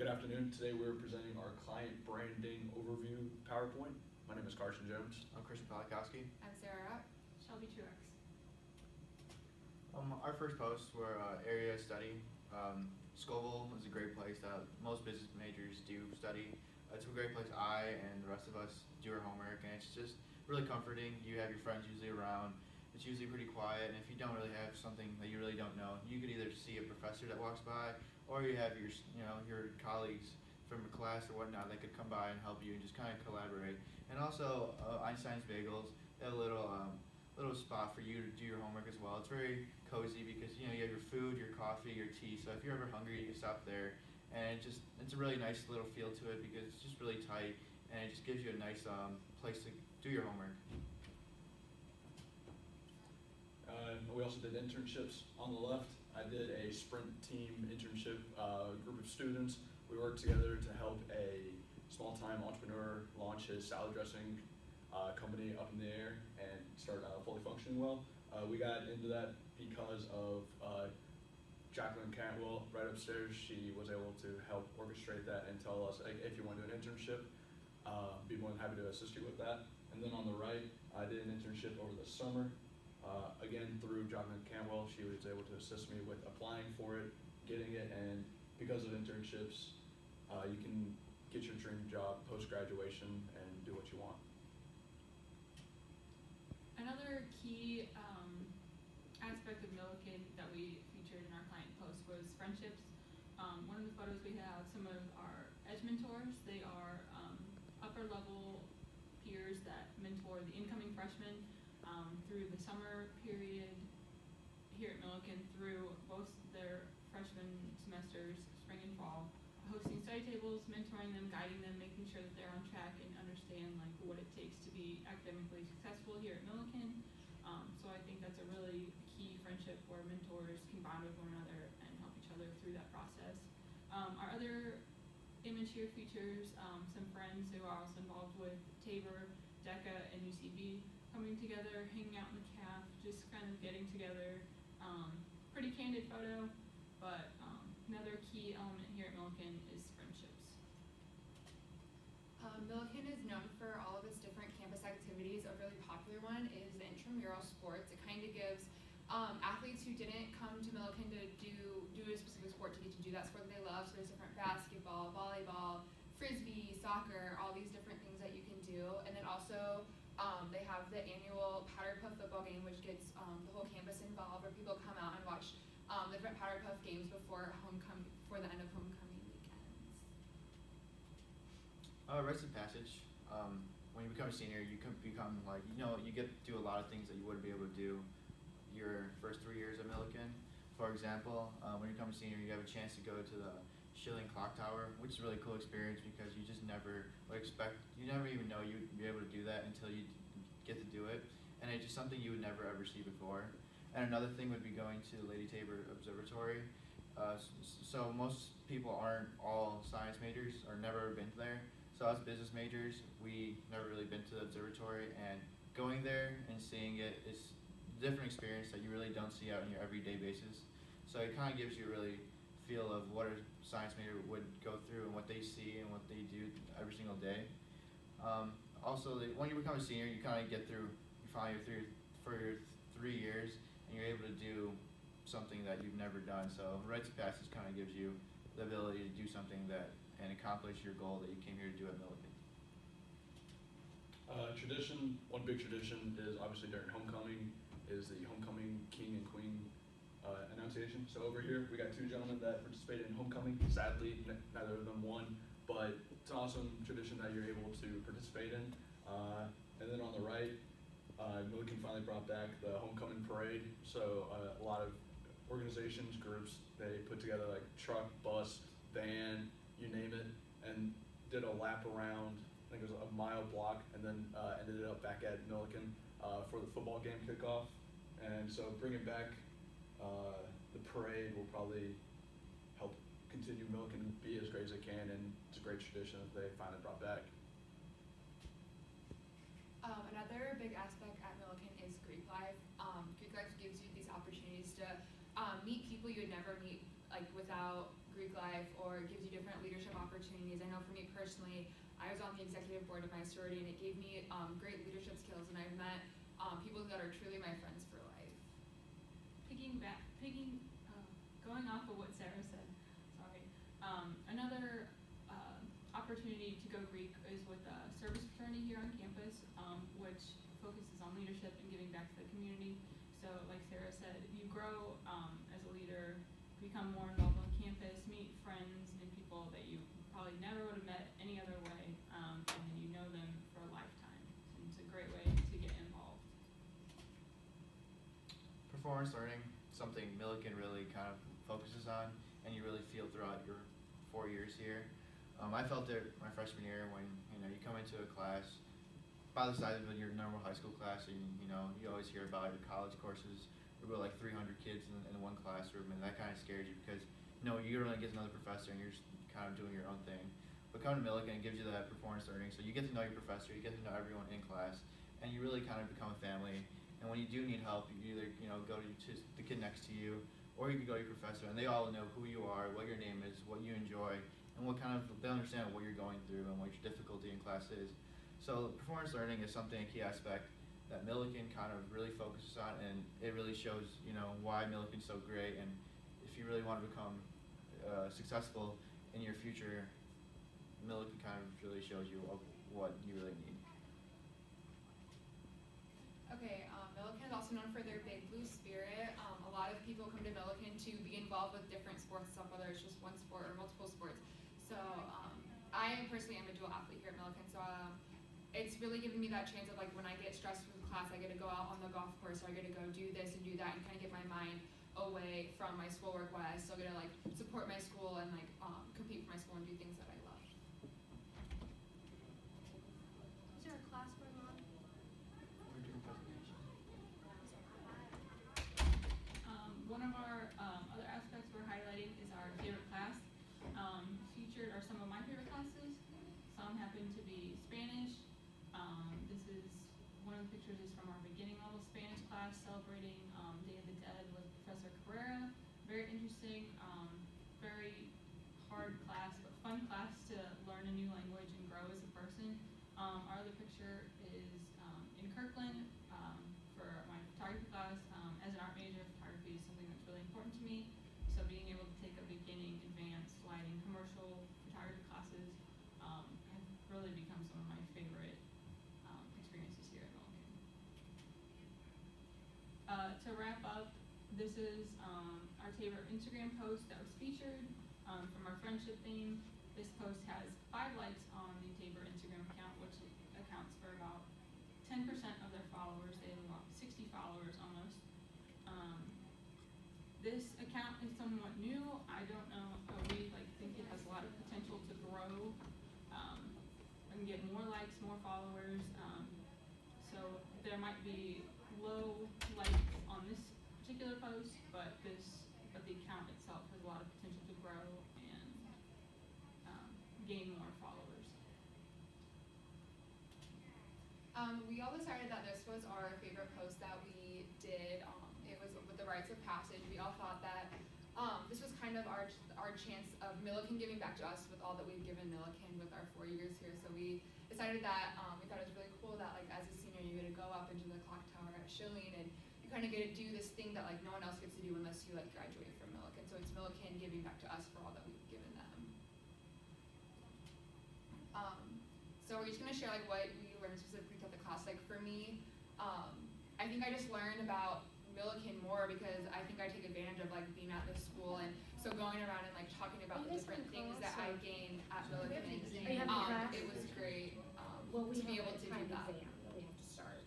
Good afternoon. Today we're presenting our client branding overview PowerPoint. My name is Carson Jones. I'm Christian Palikowski. I'm Sarah Rock. Shelby Truex. Our first posts were area study. Scoville is a great place that most business majors do study. It's a great place I and the rest of us do our homework, and it's just really comforting. You have your friends usually around. It's usually pretty quiet, and if you don't really have something that you really don't know, you could either see a professor that walks by, or you have your colleagues from a class or whatnot that could come by and help you and just kind of collaborate. And also Einstein's Bagels, they have a little spot for you to do your homework as well. It's very cozy because you have your food, your coffee, your tea. So if you're ever hungry, you can stop there, and it's a really nice little feel to it because it's just really tight, and it just gives you a nice place to do your homework. We also did internships on the left. I did a sprint team internship group of students. We worked together to help a small-time entrepreneur launch his salad dressing company up in the air and start fully functioning well. We got into that because of Jacqueline Cantwell right upstairs. She was able to help orchestrate that and tell us, like, if you want to do an internship, be more than happy to assist you with that. And then on the right, I did an internship over the summer. Again, through Jacqueline Cantwell, she was able to assist me with applying for it, getting it, and because of internships, you can get your dream job post-graduation and do what you want. Another key aspect of Milliken that we featured in our client post was friendships. One of the photos we have some of our edge mentors. They are upper level peers that mentor the incoming freshmen through the summer period here at Milliken through both their freshman semesters, spring and fall, hosting study tables, mentoring them, guiding them, making sure that they're on track and understand like what it takes to be academically successful here at Milliken. So I think that's a really key friendship where mentors can bond with one another and help each other through that process. Our other image here features some friends who are also involved with Tabor, DECA, and UCB coming together, hanging out in the caf, just kind of getting together. Pretty candid photo, but another key element here at Milliken is friendships. Milliken is known for all of its different campus activities. A really popular one is the intramural sports. It kind of gives athletes who didn't come to Milliken to do a specific sport to get to do that sport that they love. So there's different basketball, volleyball, frisbee, soccer, all these different things that you can do. And then also they have the annual Powder Puff football game, which gets the whole campus involved, where people come out and watch the different Powder Puff games before the end of homecoming weekends. Rites of passage. When you become a senior, you can become you get to do a lot of things that you wouldn't be able to do your first 3 years at Milliken. For example, when you become a senior, you have a chance to go to the Schilling Clock Tower, which is a really cool experience because you just never you never even know you'd be able to do that until you get to do it, and it's just something you would never ever see before. And another thing would be going to Lady Tabor Observatory. So most people aren't all science majors or never been there. So as business majors, we never really been to the observatory, and going there and seeing it is a different experience that you really don't see out on your everyday basis. So it kind of gives you a really feel of what a science major would go through and what they see and what they do every single day. Also, when you become a senior, you kind of get through, you finally get through for your 3 years, and you're able to do something that you've never done. So rites of passage kind of gives you the ability to do something and accomplish your goal that you came here to do at Milliken. Tradition, one big tradition is obviously during homecoming is the homecoming king and queen annunciation. So over here, we got 2 gentlemen that participated in homecoming. Sadly, neither of them won, but it's an awesome tradition that you're able to participate in. And then on the right, Milliken finally brought back the homecoming parade. So a lot of organizations, groups, they put together like truck, bus, van, you name it, and did a lap around, I think it was a mile block, and then ended up back at Milliken for the football game kickoff. And so bringing back the parade will probably help continue Milliken be as great as it can, and it's a great tradition that they finally brought back. Another big aspect at Milliken is Greek life. Greek life gives you these opportunities to meet people you would never meet like without Greek life, or gives you different leadership opportunities. I know for me personally, I was on the executive board of my sorority, and it gave me great leadership skills, and I've met people that are truly my friends for life. Going off of what Sarah said, sorry. Another opportunity to go Greek is with the service fraternity here on campus, which focuses on leadership and giving back to the community. So like Sarah said, you grow as a leader, become more involved on campus, meet friends and people that you probably never would have met any other way, and then you know them for a lifetime. And it's a great way to get involved. Performance learning, something Millikan really kind of focuses on, and you really feel throughout your 4 years here. I felt it my freshman year when you come into a class by the size of your normal high school class, and you always hear about your college courses. There were like 300 kids in one classroom, and that kind of scares you because you're going to get another professor and you're just kind of doing your own thing. But coming to Millikan, it gives you that performance learning, so you get to know your professor, you get to know everyone in class, and you really kind of become a family. And when you do need help, you either go to the kid next to you, or you can go to your professor, and they all know who you are, what your name is, what you enjoy, and they understand what you're going through and what your difficulty in class is. So performance learning is something, a key aspect that Millikan kind of really focuses on, and it really shows why Millikan's so great. And if you really want to become successful in your future, Millikan kind of really shows you what you really need. Okay, Millikan is also known for their Big Blue spirit. A lot of people come to Millikan to be involved with different sports and stuff, whether it's just one sport or multiple sports. So I personally am a dual athlete here at Millikan, so it's really given me that chance of like when I get stressed from class, I get to go out on the golf course, or I get to go do this and do that, and kind of get my mind away from my schoolwork while I still get to like support my school and like compete for my school and do things that I love. Is there a class going on? We're doing presentation. One of our other aspects we're highlighting is our favorite class. Featured are some of my favorite classes. Some happen to be Spanish. This is one of the pictures is from our beginning level Spanish class celebrating Day of the Dead with Professor Cabrera. Very interesting, very hard class, but fun class to learn a new language and grow as a person. Our other picture is in Kirkland for my photography class. As an art major, photography is something that's really important to me. So being able to take a beginning, advanced, lighting, commercial photography classes have really become some of my favorite experiences here at Millikan. To wrap up, this is our Tabor Instagram post that was featured from our friendship theme. This post has 5 likes on the Tabor Instagram account, which accounts for about 10% of their followers. They have about 60 followers almost. This account is somewhat new. I don't know. We think it has a lot of potential to grow and get more likes, more followers. So there might be low likes on this particular post, but the account itself has a lot of potential to grow and gain more followers. We all decided that this was our favorite post that we did. It was with the rites of passage. We all thought that this was kind of our chance of Millikan giving back to us with all that we've given Millikan with our 4 years here. So we decided that we thought it was really cool that as a senior you get to go up into the clock tower at Schilling, and you kind of get to do this thing that no one else gets to do unless you graduate from Millikan. So it's Millikan giving back to us for all that we've given them. So we're just gonna share what we learned specifically throughout the class. For me, I think I just learned about Millikan more because I think I take advantage of being at this school, and so going around and talking about the different things that I gained at Millikan. Are you having a class? It was great Well, we to be have able a to do timed that. exam that we have to start.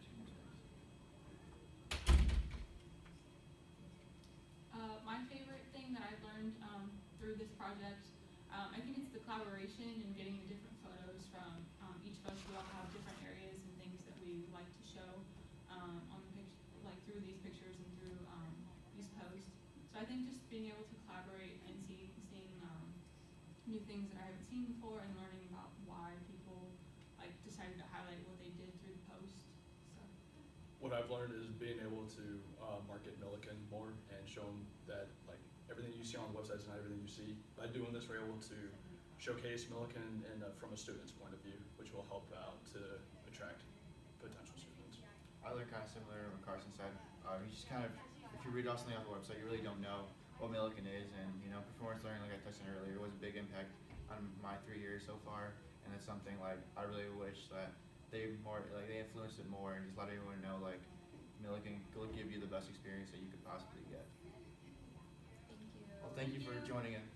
My favorite thing that I've learned through this project, I think it's the collaboration and getting the different photos from each of us. We all have different areas and things that we like to show on the picture, through these pictures and through these posts. So I think just being able to collaborate and seeing new things that I haven't seen before, and learning about why people decided to highlight what they did through the post. So. What I've learned is being able to market Millikan more and show them that everything you see on the website is not everything you see. By doing this, we're able to showcase Milliken and from a student's point of view, which will help out to attract potential students. I learned kind of similar to what Carson said. You just kind of, if you read off something off the website, you really don't know what Milliken is, and performance learning, like I touched on earlier, was a big impact on my 3 years so far, and it's something like I really wish that they influenced it more and just let everyone know like Milliken will give you the best experience that you could possibly get. Thank you. Well, thank you for joining in.